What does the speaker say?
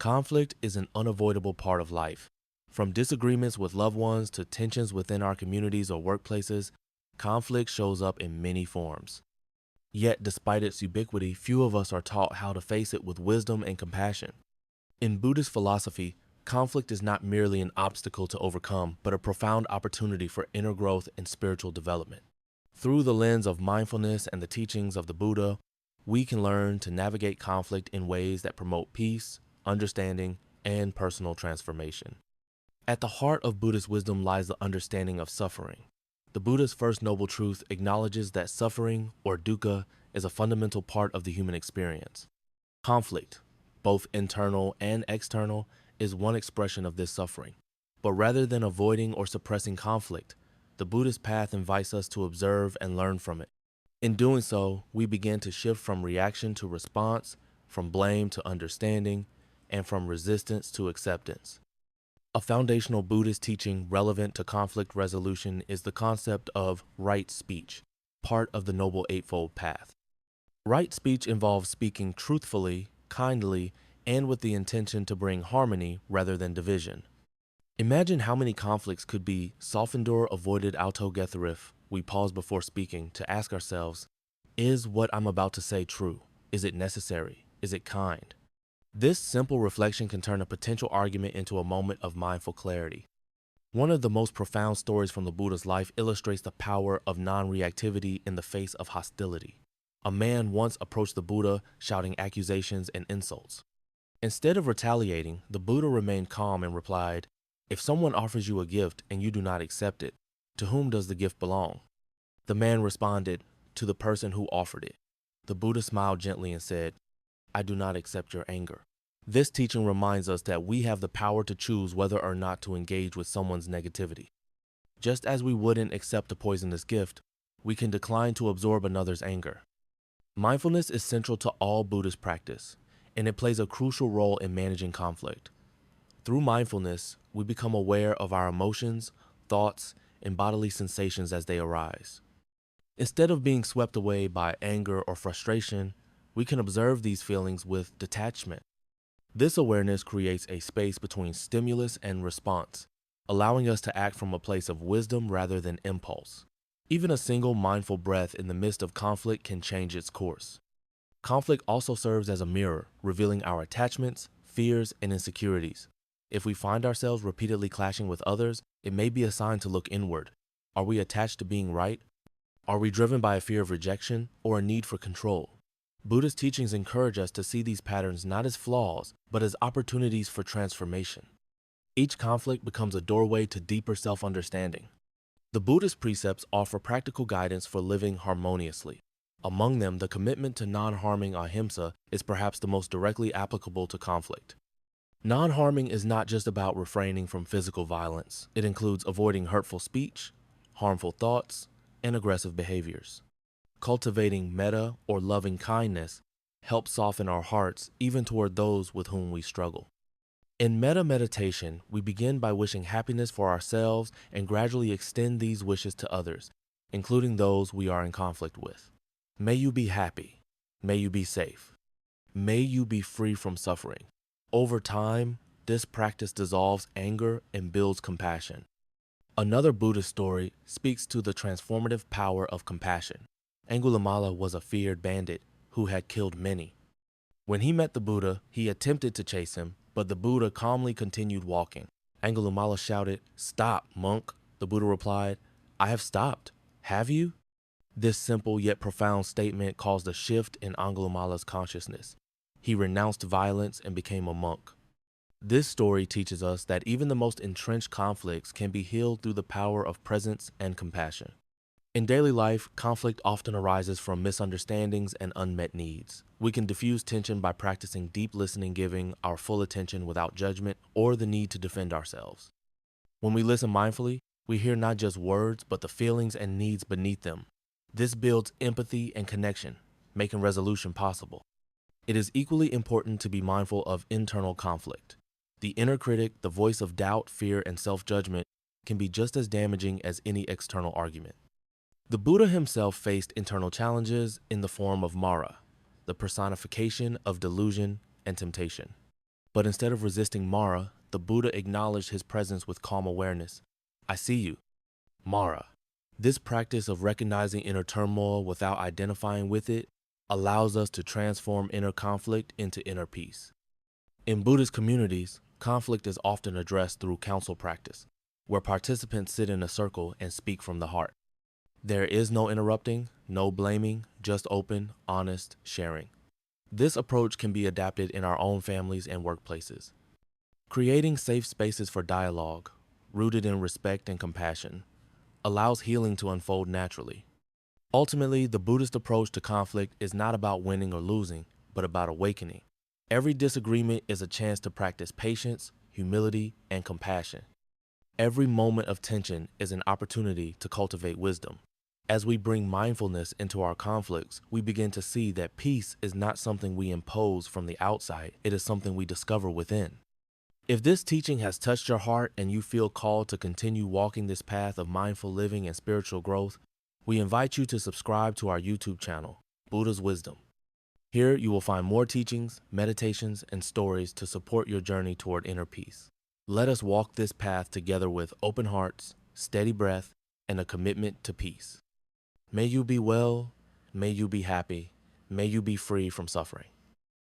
Conflict is an unavoidable part of life. From disagreements with loved ones to tensions within our communities or workplaces, conflict shows up in many forms. Yet, despite its ubiquity, few of us are taught how to face it with wisdom and compassion. In Buddhist philosophy, conflict is not merely an obstacle to overcome, but a profound opportunity for inner growth and spiritual development. Through the lens of mindfulness and the teachings of the Buddha, we can learn to navigate conflict in ways that promote peace, understanding, and personal transformation. At the heart of Buddhist wisdom lies the understanding of suffering. The Buddha's first noble truth acknowledges that suffering, or dukkha, is a fundamental part of the human experience. Conflict, both internal and external, is one expression of this suffering. But rather than avoiding or suppressing conflict, the Buddhist path invites us to observe and learn from it. In doing so, we begin to shift from reaction to response, from blame to understanding, and from resistance to acceptance. A foundational Buddhist teaching relevant to conflict resolution is the concept of right speech, part of the Noble Eightfold Path. Right speech involves speaking truthfully, kindly, and with the intention to bring harmony rather than division. Imagine how many conflicts could be softened or avoided auto gether if we pause before speaking to ask ourselves, is what I'm about to say true? Is it necessary? Is it kind? This simple reflection can turn a potential argument into a moment of mindful clarity. One of the most profound stories from the Buddha's life illustrates the power of non-reactivity in the face of hostility. A man once approached the Buddha shouting accusations and insults. Instead of retaliating, the Buddha remained calm and replied, "If someone offers you a gift and you do not accept it, to whom does the gift belong?" The man responded, "To the person who offered it." The Buddha smiled gently and said, "I do not accept your anger." This teaching reminds us that we have the power to choose whether or not to engage with someone's negativity. Just as we wouldn't accept a poisonous gift, we can decline to absorb another's anger. Mindfulness is central to all Buddhist practice, and it plays a crucial role in managing conflict. Through mindfulness, we become aware of our emotions, thoughts, and bodily sensations as they arise. Instead of being swept away by anger or frustration, we can observe these feelings with detachment. This awareness creates a space between stimulus and response, allowing us to act from a place of wisdom rather than impulse. Even a single mindful breath in the midst of conflict can change its course. Conflict also serves as a mirror, revealing our attachments, fears, and insecurities. If we find ourselves repeatedly clashing with others, it may be a sign to look inward. Are we attached to being right? Are we driven by a fear of rejection or a need for control? Buddhist teachings encourage us to see these patterns not as flaws, but as opportunities for transformation. Each conflict becomes a doorway to deeper self-understanding. The Buddhist precepts offer practical guidance for living harmoniously. Among them, the commitment to non-harming ahimsa is perhaps the most directly applicable to conflict. Non-harming is not just about refraining from physical violence. It includes avoiding hurtful speech, harmful thoughts, and aggressive behaviors. Cultivating metta, or loving kindness, helps soften our hearts even toward those with whom we struggle. In metta meditation, we begin by wishing happiness for ourselves and gradually extend these wishes to others, including those we are in conflict with. May you be happy. May you be safe. May you be free from suffering. Over time, this practice dissolves anger and builds compassion. Another Buddhist story speaks to the transformative power of compassion. Angulimala was a feared bandit who had killed many. When he met the Buddha, he attempted to chase him, but the Buddha calmly continued walking. Angulimala shouted, "Stop, monk." The Buddha replied, "I have stopped. Have you?" This simple yet profound statement caused a shift in Angulimala's consciousness. He renounced violence and became a monk. This story teaches us that even the most entrenched conflicts can be healed through the power of presence and compassion. In daily life, conflict often arises from misunderstandings and unmet needs. We can diffuse tension by practicing deep listening, giving our full attention without judgment or the need to defend ourselves. When we listen mindfully, we hear not just words, but the feelings and needs beneath them. This builds empathy and connection, making resolution possible. It is equally important to be mindful of internal conflict. The inner critic, the voice of doubt, fear, and self-judgment, can be just as damaging as any external argument. The Buddha himself faced internal challenges in the form of Mara, the personification of delusion and temptation. But instead of resisting Mara, the Buddha acknowledged his presence with calm awareness. I see you, Mara. This practice of recognizing inner turmoil without identifying with it allows us to transform inner conflict into inner peace. In Buddhist communities, conflict is often addressed through council practice, where participants sit in a circle and speak from the heart. There is no interrupting, no blaming, just open, honest sharing. This approach can be adapted in our own families and workplaces. Creating safe spaces for dialogue, rooted in respect and compassion, allows healing to unfold naturally. Ultimately, the Buddhist approach to conflict is not about winning or losing, but about awakening. Every disagreement is a chance to practice patience, humility, and compassion. Every moment of tension is an opportunity to cultivate wisdom. As we bring mindfulness into our conflicts, we begin to see that peace is not something we impose from the outside, it is something we discover within. If this teaching has touched your heart and you feel called to continue walking this path of mindful living and spiritual growth, we invite you to subscribe to our YouTube channel, Buddha's Wisdom. Here you will find more teachings, meditations, and stories to support your journey toward inner peace. Let us walk this path together with open hearts, steady breath, and a commitment to peace. May you be well, may you be happy, may you be free from suffering.